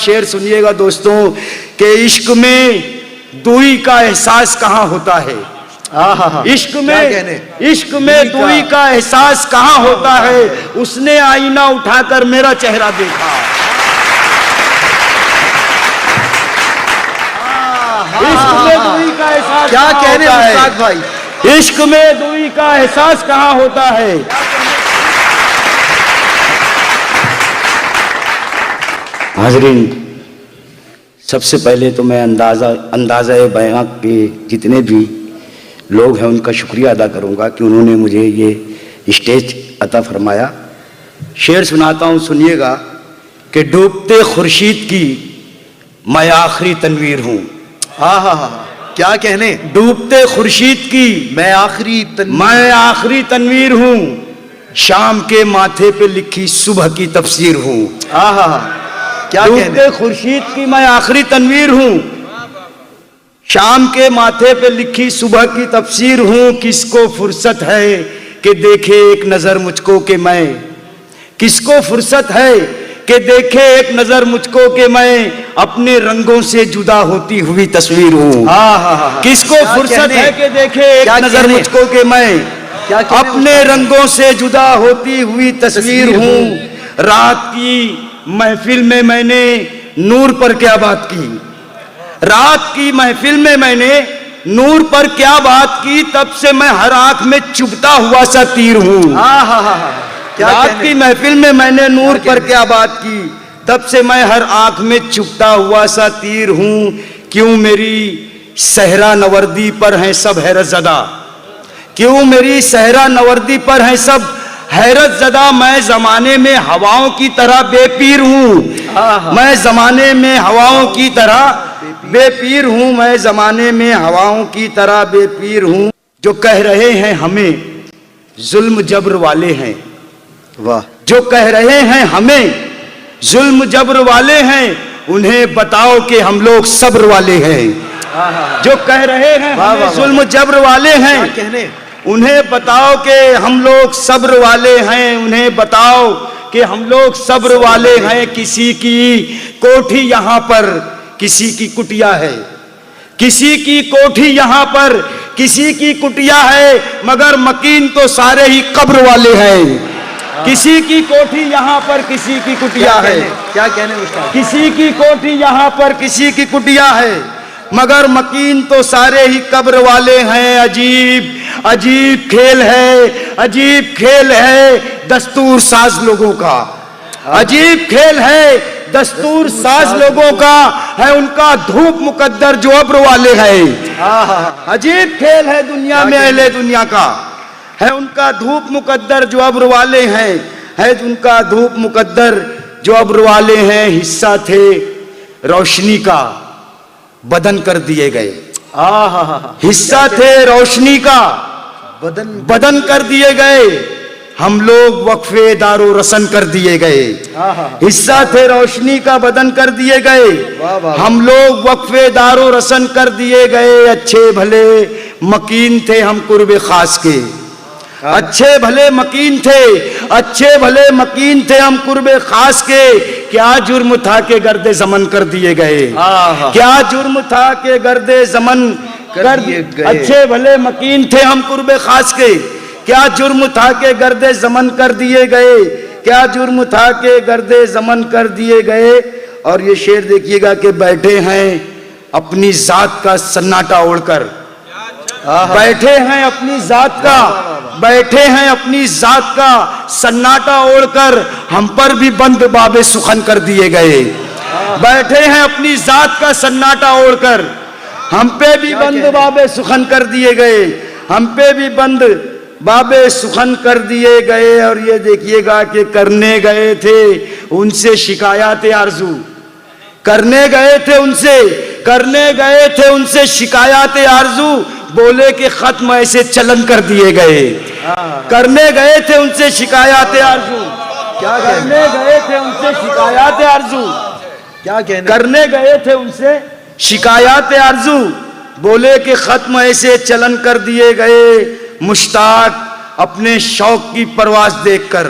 शेर सुनिएगा दोस्तों कि इश्क में दूई का एहसास कहाँ होता है। इश्क में दूई का एहसास कहाँ होता है। उसने आईना उठाकर मेरा चेहरा देखा। इश्क में दूई का एहसास क्या कहने मुश्ताक भाई, इश्क में दूई का एहसास कहाँ होता है। हाज़रीन, सबसे पहले तो मैं अंदाज़ा बयां के जितने भी लोग हैं उनका शुक्रिया अदा करूंगा कि उन्होंने मुझे ये स्टेज अता फरमाया। शेर सुनाता हूँ, सुनिएगा कि डूबते खुर्शीद की मैं आखिरी तनवीर हूँ। क्या कहने, डूबते खुर्शीद की मैं आखिरी तनवीर हूँ। शाम के माथे पे लिखी सुबह की तफसीर हूँ। क्या डूबते खुर्शीद की मैं आखिरी तनवीर हूँ। शाम के माथे पे लिखी सुबह की तफसीर हूँ। किसको फुर्सत है कि देखे एक नजर मुझको कि मैं, किसको फुर्सत है कि देखे एक नजर मुझको कि मैं अपने रंगों से जुदा होती हुई तस्वीर हूँ। किसको फुर्सत है कि देखे एक नजर मुझको कि मैं अपने रंगों से जुदा होती हुई तस्वीर हूँ। रात की महफिल में मैंने नूर पर क्या बात की, रात की महफिल में मैंने नूर पर क्या बात की, तब से मैं हर आंख में चुभता हुआ सा तीर हूँ। रात की महफिल में मैंने नूर पर क्या बात की, तब से मैं हर आंख में चुभता हुआ सा तीर हूँ। क्यों मेरी सहरा नवर्दी पर हैं सब हैरत ज़दा, क्यों मेरी सहरा नवर्दी पर हैं सब हैरत ज़दा। मैं ज़माने में हवाओं की तरह बेपीर हूँ। मैं ज़माने में हवाओं की तरह बेपीर हूँ। मैं ज़माने में हवाओं की तरह बेपीर हूँ। जो कह रहे हैं हमें जुल्म जबर वाले हैं, वाह, जो कह रहे हैं हमें जुल्म जबर वाले हैं, उन्हें बताओ कि हम लोग सब्र वाले हैं। जो कह रहे हैं हमें जुल्म जबर वाले हैं, कहने, उन्हें बताओ कि हम लोग सब्र वाले हैं। उन्हें बताओ कि हम लोग सब्र वाले हैं। किसी की कोठी यहाँ पर किसी की कुटिया है, किसी की कोठी यहाँ पर किसी की कुटिया है, मगर मकीन तो सारे ही कब्र वाले हैं। किसी की कोठी यहाँ पर किसी की कुटिया है। क्या कहने मुश्ताक, किसी की कोठी यहाँ पर किसी की कुटिया है, मगर मकीन तो सारे ही कब्र वाले हैं। अजीब अजीब खेल है, अजीब खेल है दस्तूर साज लोगों का। अजीब खेल है दस्तूर साज लोगों का, है उनका धूप मुकद्दर जो अब्र वाले हैं। अजीब खेल है दुनिया में अहले दुनिया का, है उनका धूप मुकद्दर जो अब्र वाले हैं, है उनका धूप मुकद्दर जो अब्र वाले हैं। हिस्सा थे रोशनी का बदन कर दिए गए। हिस्सा थे रोशनी का बदन कर दिए गए। हम लोग वक्फे दारो रसन कर दिए गए। हिस्सा थे रोशनी का बदन कर दिए गए। हम लोग वक्फे दारो रसन कर दिए गए। अच्छे भले मकीन थे हम कुर्बे खास के, अच्छे भले मकीन थे, अच्छे भले मकीन थे हम कुर्बे खास के। क्या जुर्म था के गर्दे ज़मन कर दिए गए, क्या जुर्म था के गर्दे ज़मन कर दिए गए। अच्छे भले मकीन थे हम कुर्बे खास के, क्या जुर्म था के गर्दे ज़मन कर दिए गए, क्या जुर्म था के गर्दे ज़मन कर दिए गए। और ये शेर देखिएगा कि बैठे हैं अपनी जात का सन्नाटा ओढ़कर, बैठे हैं अपनी जात का, बैठे हैं अपनी जात का सन्नाटा ओढ़कर। हम पर भी बंद बाबे सुखन कर दिए गए। बैठे हैं अपनी जात का सन्नाटा ओढ़कर, हम पे भी बंद बाबे सुखन कर दिए गए, हम पे भी बंद बाबे सुखन कर दिए गए। और ये देखिएगा कि करने गए थे उनसे शिकायत आरजू, करने गए थे उनसे, करने गए थे उनसे शिकायत आरजू। बोले कि खत्म ऐसे चलन कर दिए गए। करने गए थे उनसे शिकायत आरजू, क्या करने गए थे उनसे शिकायत आरजू, क्या करने गए थे उनसे शिकायत आरजू। बोले कि खत्म ऐसे चलन कर दिए गए। मुश्ताक अपने शौक की परवाज देखकर,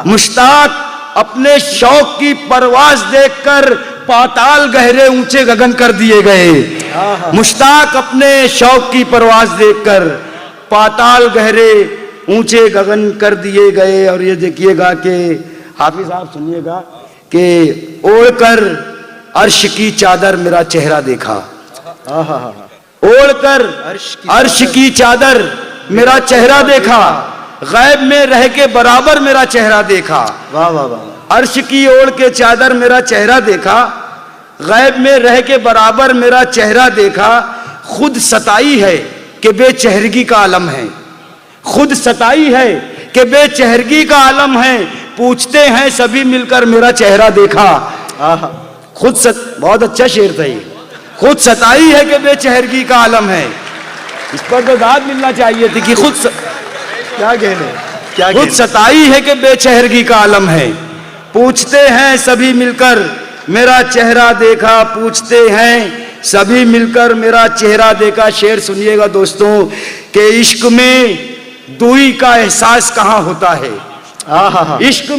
मुश्ताक अपने शौक की परवाज देखकर पाताल गहरे ऊंचे गगन कर दिए गए। मुश्ताक अपने शौक की परवाज देखकर पाताल गहरे ऊंचे गगन कर दिए गए। और ये देखिएगा कि हाफिज साहब सुनिएगा कि ओढ़कर अर्श की चादर मेरा चेहरा देखा, ओढ़कर अर्श की चादर मेरा चेहरा देखा, गैब में रह के बराबर मेरा चेहरा देखा। वाह वाह वाह। अर्श की ओढ़ के चादर मेरा चेहरा देखा, गैब में रह के बराबर मेरा चेहरा देखा। खुद सताई है कि बेचेहरगी का आलम है, खुद सताई है कि बेचेहरगी का आलम है। पूछते हैं सभी मिलकर मेरा चेहरा देखा। बहुत अच्छा शेर था ये। खुद सताई है कि बेचेहरगी का आलम है। इस पर तो दाद मिलना चाहिए थी कि क्या कहने, क्या खुद सताई है कि बेचेहरगी का आलम है। पूछते हैं सभी मिलकर मेरा चेहरा देखा, पूछते हैं सभी मिलकर मेरा चेहरा देखा। शेर सुनिएगा दोस्तों कि इश्क में दूई का एहसास कहाँ होता है, इश्क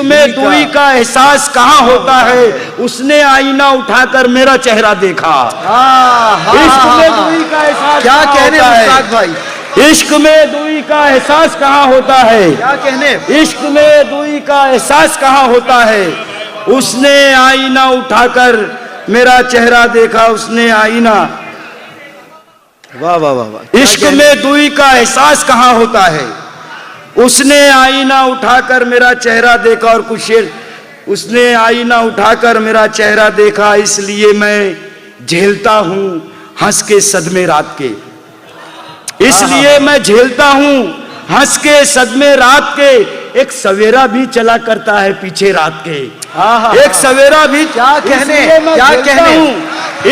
में दूई का एहसास कहाँ होता है। उसने आईना उठाकर मेरा चेहरा देखा। इश्क में दूई का एहसास क्या कहने मुश्ताक भाई, इश्क में दूई का एहसास कहाँ होता है, क्या कहने, इश्क में दूई का एहसास कहाँ होता है। उसने आईना उठाकर मेरा चेहरा देखा, उसने आईना। वाह वाह वाह वाह। इश्क में दूई का एहसास कहाँ होता है, उसने आईना उठाकर मेरा चेहरा देखा। और कुछ शेर, उसने आईना उठाकर मेरा चेहरा देखा, इसलिए मैं झेलता हूं हंस के सदमे रात के, इसलिए मैं झेलता हूं हंस के सदमे रात के। एक सवेरा भी चला करता है पीछे रात के, एक सवेरा भी। क्या कहने, क्या कहने,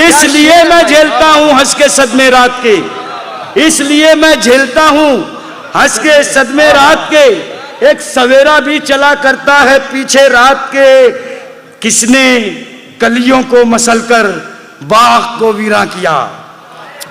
इसलिए मैं झेलता हूं हंस के सदमे रात के, इसलिए मैं झेलता हूं हंस के सदमे रात के। एक सवेरा भी चला करता है पीछे रात के। किसने कलियों को मसलकर बाग को वीरा किया,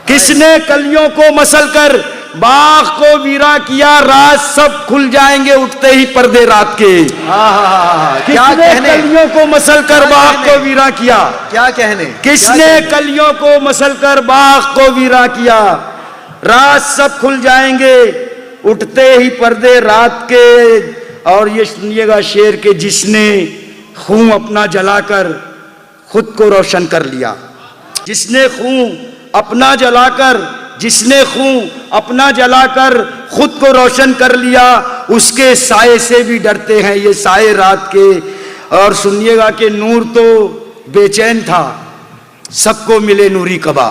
किसने कलियों को मसलकर बाग को वीरा किया। रात सब खुल जाएंगे उठते ही पर्दे रात के। किसने कलियों को मसलकर बाग को वीरा किया, क्या कहने, किसने कलियों को मसलकर बाग को वीरा किया। रात सब खुल जाएंगे उठते ही पर्दे रात के। और ये सुनिएगा शेर के, जिसने खून अपना जलाकर खुद को रोशन कर लिया, जिसने खून अपना जलाकर, जिसने खून अपना जलाकर खुद को रोशन कर लिया, उसके साए से भी डरते हैं ये साए रात के। और सुनिएगा कि नूर तो बेचैन था सबको मिले नूरी कबा,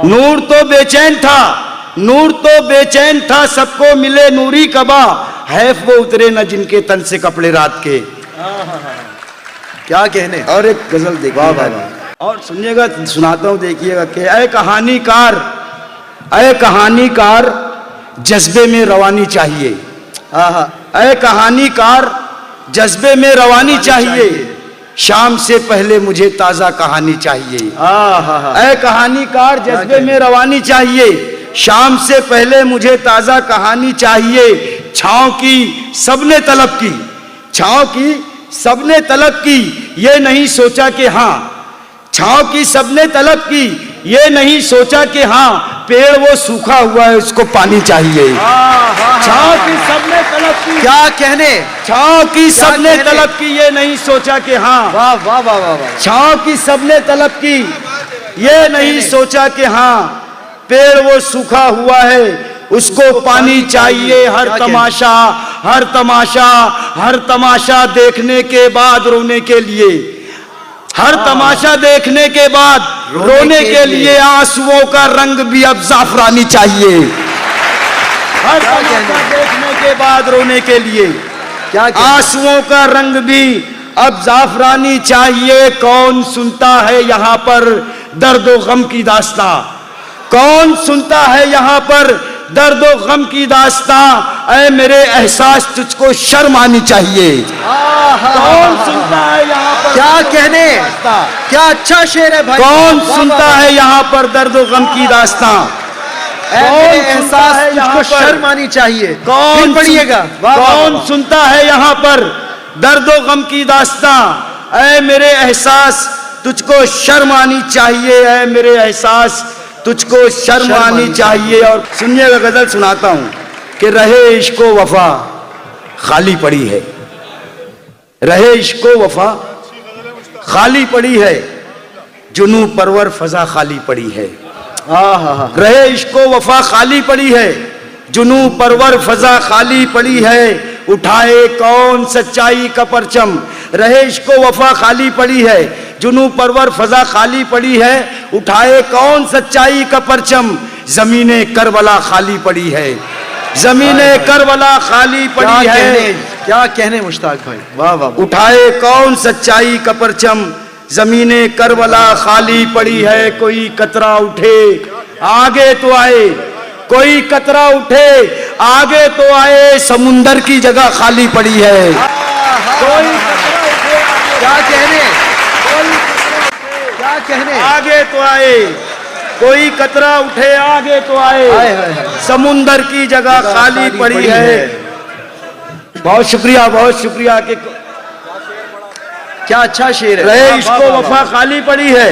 नूर तो बेचैन था, नूर तो बेचैन था सबको मिले नूरी कबा। हैफ वो उतरे न जिनके तन से कपड़े रात के। क्या कहने। और एक गजल देखिएगा और सुनिएगा, सुनाता हूं, देखिएगा कि ऐ कहानीकार, ऐ कहानीकार जज्बे में रवानी चाहिए, ऐ कहानीकार जज्बे में रवानी चाहिए। शाम से पहले मुझे ताजा कहानी चाहिए। ऐ कहानीकार जज्बे में रवानी चाहिए, शाम से पहले मुझे ताजा कहानी चाहिए। छांव की सबने तलब की, छांव की सबने तलब की, ये नहीं सोचा कि हाँ, छांव की सबने तलब की, ये नहीं सोचा कि हाँ पेड़ वो सूखा हुआ है उसको पानी चाहिए। छांव की सबने तलब की, क्या कहने, छांव की सबने तलब की, ये नहीं सोचा कि हाँ। वाह वाह वाह वाह। छांव की सबने तलब की, ये नहीं सोचा कि हाँ पेड़ वो सूखा हुआ है उसको पानी चाहिए। हर तमाशा, हर तमाशा, हर तमाशा देखने के बाद रोने के लिए, हर तमाशा देखने के बाद रोने के लिए आंसुओं का रंग भी अब जाफरानी चाहिए। हर तमाशा देखने के बाद रोने के लिए आंसुओं का रंग भी अब जाफरानी चाहिए। कौन सुनता है यहाँ पर दर्द व गम की दास्तां, कौन सुनता है यहाँ पर दर्द व गम की दास्तां। ऐ मेरे एहसास तुझको शर्म आनी चाहिए। कौन सुनता है यहाँ पर, क्या कहने, क्या अच्छा शेर है भाई। कौन सुनता है यहाँ पर दर्द व गम की दास्तां, कौन एहसास है तुझको शर्म आनी चाहिए। कौन पढ़िएगा, कौन सुनता है यहाँ पर दर्द व गम की दास्तां। ऐ मेरे एहसास तुझको शर्म आनी चाहिए, ऐ मेरे एहसास तुझको शर्म आनी चाहिए। और सुनिएगा, गजल सुनाता हूं कि रहे इश्को वफा खाली पड़ी है, रहे इश्को वफा खाली पड़ी है, जुनू परवर फजा खाली पड़ी है। रहे इश्को वफा खाली पड़ी है, जुनू परवर फजा खाली पड़ी है, उठाए कौन सच्चाई का परचम। रहे इश्को वफा खाली पड़ी है, जुनू परवर फजा खाली पड़ी है, उठाए कौन सच्चाई का परचम। जमीने करबला खाली पड़ी है, जमीने करबला खाली पड़ी है। क्या कहने मुश्ताक भाई, वाह वाह। उठाए कौन सच्चाई का परचम, जमीने करबला खाली पड़ी है। कोई कतरा उठे आगे तो आए, कोई कतरा उठे आगे तो आए, समुंदर की जगह खाली पड़ी है। कोई कतरा उठे क्या कहने, क्या कहने, आगे तो आए, कोई कतरा उठे आगे तो आए, समुंदर की जगह खाली पड़ी है। बहुत शुक्रिया, बहुत शुक्रिया। कि क्या अच्छा शेर है। रहे इश्को वफा खाली पड़ी है,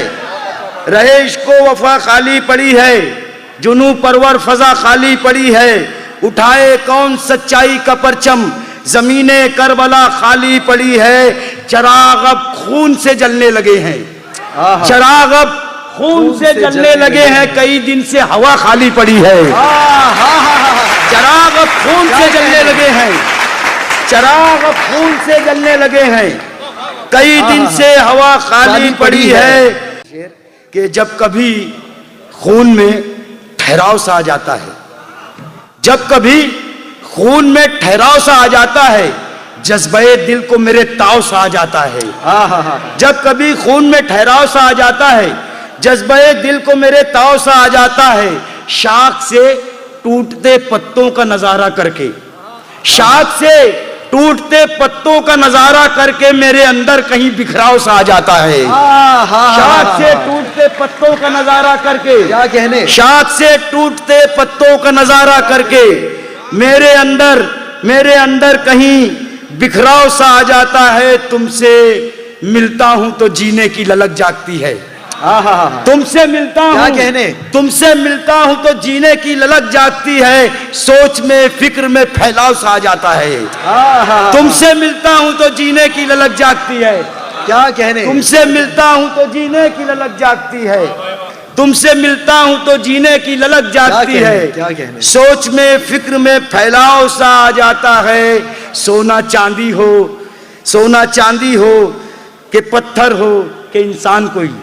रहे इश्को वफा खाली पड़ी है, जुनू परवर फजा खाली पड़ी है, उठाए कौन सच्चाई का परचम। जमीने करबला खाली पड़ी है, चिराग अब खून से जलने लगे हैं, चिराग अब खून से जलने लगे हैं, कई दिन से हवा खाली पड़ी है। चिराग अब खून से जलने लगे हैं, चिराग अब खून से जलने लगे हैं, कई दिन से हवा खाली पड़ी है। कि जब कभी खून में ठहराव सा आ जाता है, जब कभी खून में ठहराव सा आ जाता है, जज्बे दिल को मेरे ताव सा आ जाता है। जब कभी खून में ठहराव सा आ जाता है, जज्बे दिल को मेरे ताव सा आ जाता है, शाख से टूटते पत्तों का नजारा करके, शाख से टूटते पत्तों का नजारा करके मेरे अंदर कहीं बिखराव सा आ जाता है। शाख से टूटते पत्तों का नजारा करके, क्या कहने, शाख से टूटते पत्तों का नजारा करके मेरे अंदर कहीं बिखराव सा आ जाता है। तुमसे मिलता हूं तो जीने की ललक जागती है, तुमसे मिलता हूं, क्या कहने, तुमसे मिलता हूं तो जीने की ललक जागती है, सोच में फिक्र में फैलाव सा आ जाता है। तुमसे मिलता हूं तो जीने की ललक जागती है, क्या कहने, तुमसे मिलता हूं तो जीने की ललक जागती है, तुमसे मिलता हूं तो जीने की ललक जागती है। क्या कहने, सोच में फिक्र में फैलाव सा आ जाता है। सोना चांदी हो, सोना चांदी हो कि पत्थर हो कि इंसान कोई,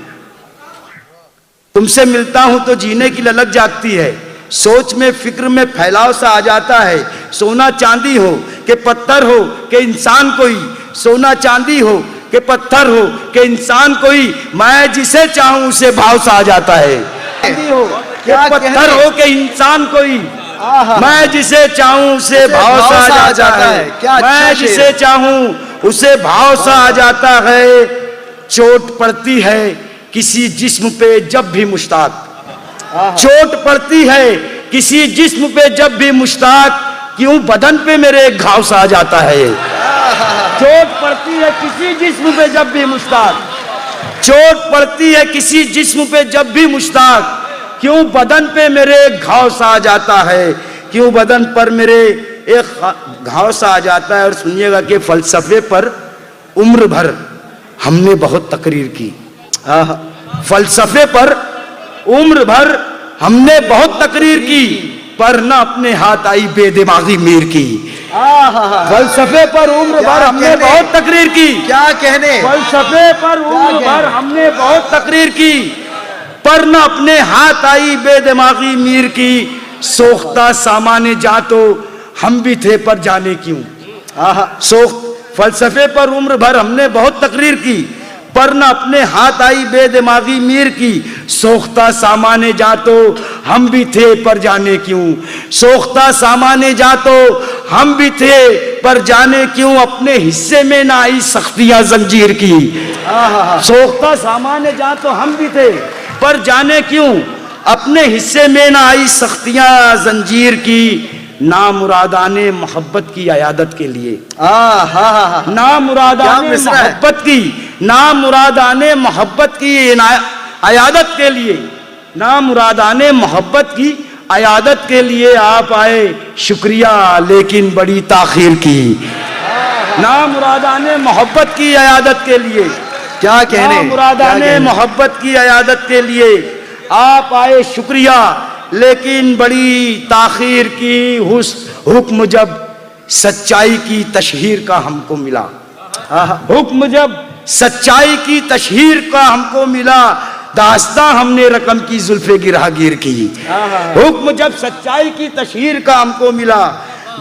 तुमसे मिलता हूं तो जीने की ललक जागती है, सोच में फिक्र में फैलाव सा आ जाता है। सोना चांदी हो कि पत्थर हो कि इंसान कोई, सोना चांदी हो कि पत्थर हो कि इंसान कोई, मैं जिसे चाहूं उसे भाव सा आ जाता है। चांदी हो कि पत्थर हो कि इंसान कोई, मैं जिसे चाहूं उसे भाव सा आ जाता है। मैं जिसे चाहूं उसे भाव सा आ जाता है। चोट पड़ती है किसी जिस्म पे जब भी मुश्ताक, चोट पड़ती है किसी जिस्म पे जब भी मुश्ताक, क्यों बदन पे मेरे एक घाव सा आ जाता है। चोट पड़ती है किसी जिस्म पे जब भी मुश्ताक, चोट पड़ती है किसी जिस्म पे जब भी मुश्ताक, क्यों बदन पे मेरे एक घाव सा आ जाता है, क्यों बदन पर मेरे एक घाव सा आ जाता है। और सुनिएगा कि फलसफे पर उम्र भर हमने बहुत तकरीर की, फलसफे पर उम्र भर हमने बहुत तकरीर की, पर न अपने हाथ आई बेदिमागी मीर की। फलसफे पर उम्र भर हमने बहुत तकरीर की, क्या कहने, फलसफे पर उम्र भर हमने बहुत तकरीर की, पर न अपने हाथ आई बेदिमागी मीर की। सोख्ता सामाने जा तो हम भी थे पर जाने क्यों, फलसफे पर उम्र भर हमने बहुत तकरीर की, पर न अपने हाथ आई बेदिमागी मीर की। सोख्ता सामाने जा तो हम भी थे पर जाने क्यों, सोख्ता सामाने जा तो हम भी थे पर जाने क्यों, अपने हिस्से में ना आई सख्तियां जंजीर की। सोख्ता सामाने जा तो हम भी थे पर जाने क्यों, अपने हिस्से में ना आई सख्तियां जंजीर की। नामुरादाने मोहब्बत की अयादत के लिए। हाँ हाँ हाँ, नामुरादाने क्या मिसरा है? मोहब्बत की, नामुरादाने मोहब्बत की अयादत के लिए, नामुरादाने मोहब्बत की अयादत के लिए आप आए, शुक्रिया लेकिन बड़ी ताखीर की। नामुरादाने मोहब्बत की अयादत के लिए, क्या कहने, नामुरादाने मोहब्बत की अयादत के लिए आप आए, शुक्रिया लेकिन बड़ी ताखीर की। हुक्म जब सच्चाई की तशहीर का हमको मिला, हुक्म जब सच्चाई की तशहीर का हमको मिला, दास्तां हमने रकम की जुल्फे गिरहागीर की। हुक्म जब सच्चाई की तशहीर का हमको मिला,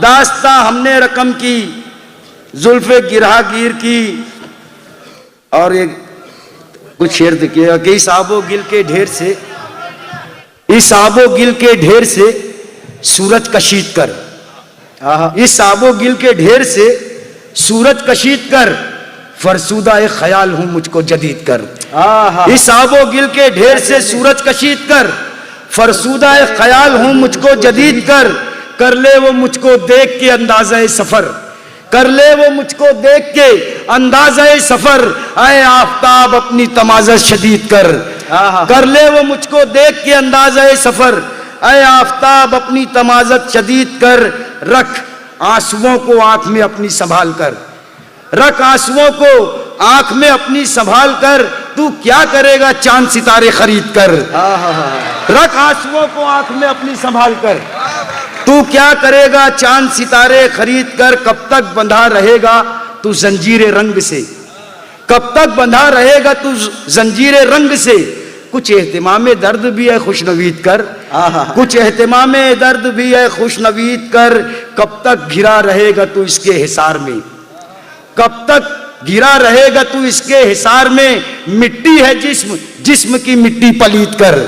दास्तां हमने रकम की जुल्फे गिरहागीर की। और एक कुछ शेर देखिएगा कि इस आबो गिल के ढेर से, इस आबो गिल के ढेर से सूरज कशीद कर, इस आबो गिल के ढेर से सूरज कशीद कर, फरसूदा ए ख्याल हूं मुझको जदीद कर। इस आबो गिल के ढेर से सूरज कशीद कर, फरसूदा ए ख्याल हूं मुझको जदीद कर ले वो मुझको देख के अंदाज़ा सफर, कर ले वो मुझको देख के अंदाज़ा सफर, आए आफताब अपनी तमाज़त शदीद कर ले वो मुझको देख के अंदाज़ा सफर, आए आफताब अपनी तमाज़त शदीद कर, रख आंसुओं को आंख में अपनी संभाल कर, रख आंसुओं को आंख में अपनी संभाल कर, तू क्या करेगा चांद सितारे खरीद कर। रख आंसुओं को आंख में अपनी संभाल कर, तू क्या करेगा चांद सितारे खरीद कर। कब तक बंधा रहेगा तू जंजीरे रंग से, कब तक बंधा रहेगा तू जंजीरे रंग से। कुछ एहतिमामे दर्द भी है खुशनवीद कर, कुछ एहतिमामे दर्द भी है खुशनवीद कर। कब तक घिरा रहेगा तू इसके हिसार में, कब तक घिरा रहेगा तू इसके हिसार में। मिट्टी है जिस्म, जिस्म की मिट्टी पलीद कर।